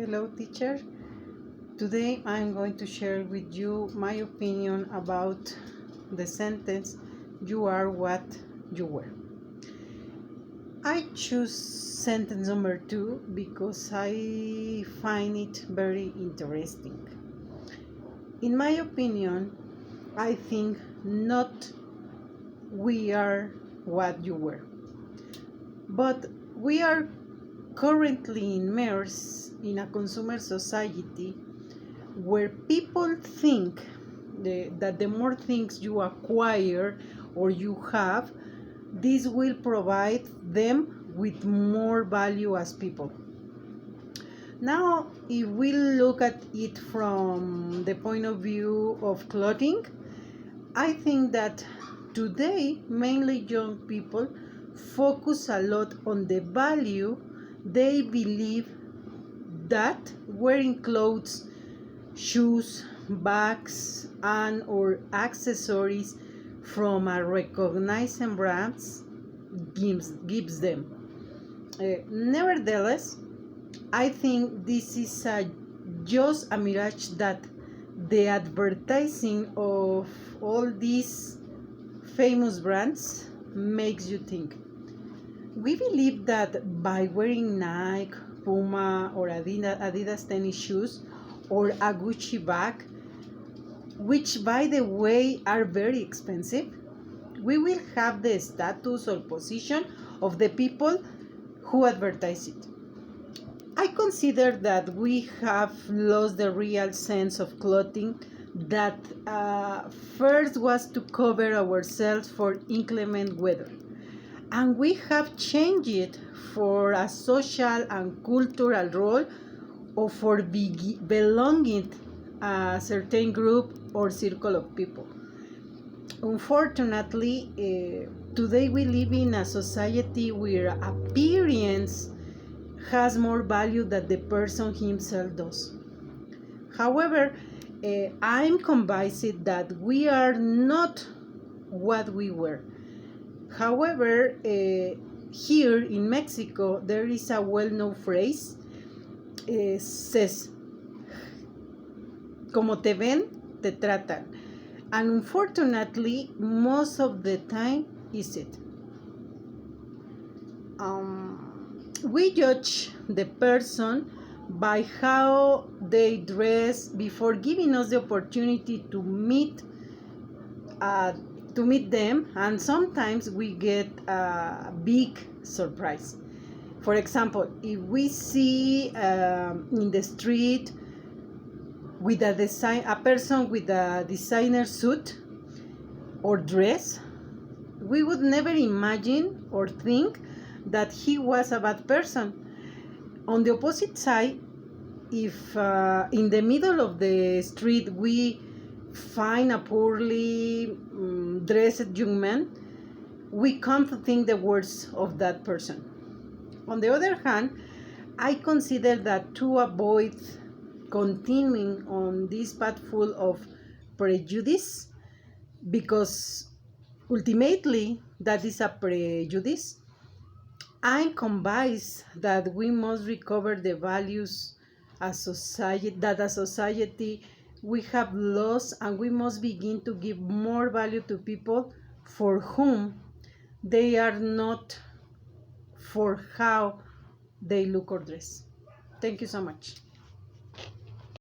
Hello, teacher. Today I'm going to share with you my opinion about the sentence, "You are what you wear." I choose sentence number 2 because I find it very interesting. In my opinion, I think not we are what you wear, but we are currently immersed in a consumer society where people think that the more things you acquire or you have, this will provide them with more value as people. Now, if we look at it from the point of view of clothing, I think that today mainly young people focus a lot on the value they believe that wearing clothes, shoes, bags, and or accessories from a recognized brands gives them. Nevertheless, I think this is just a mirage that the advertising of all these famous brands makes you think. We believe that by wearing Nike, Puma, or Adidas tennis shoes, or a Gucci bag, which by the way are very expensive, we will have the status or position of the people who advertise it. I consider that we have lost the real sense of clothing that first was to cover ourselves for inclement weather, and we have changed it for a social and cultural role or for belonging a certain group or circle of people. Unfortunately, today we live in a society where appearance has more value than the person himself does. However, I'm convinced that we are not what we were. However, here in Mexico, there is a well-known phrase, says, como te ven, te tratan. And unfortunately, most of the time is it. We judge the person by how they dress before giving us the opportunity to meet them, and sometimes we get a big surprise. For example, if we see in the street with a person with a designer suit or dress, we would never imagine or think that he was a bad person. On the opposite side, if in the middle of the street we find a poorly dressed young man, we come to think the worst of that person. On the other hand, I consider that to avoid continuing on this path full of prejudice, because ultimately that is a prejudice, I'm convinced that we must recover the values as society we have lost, and we must begin to give more value to people for whom they are not for how they look or dress. Thank you so much.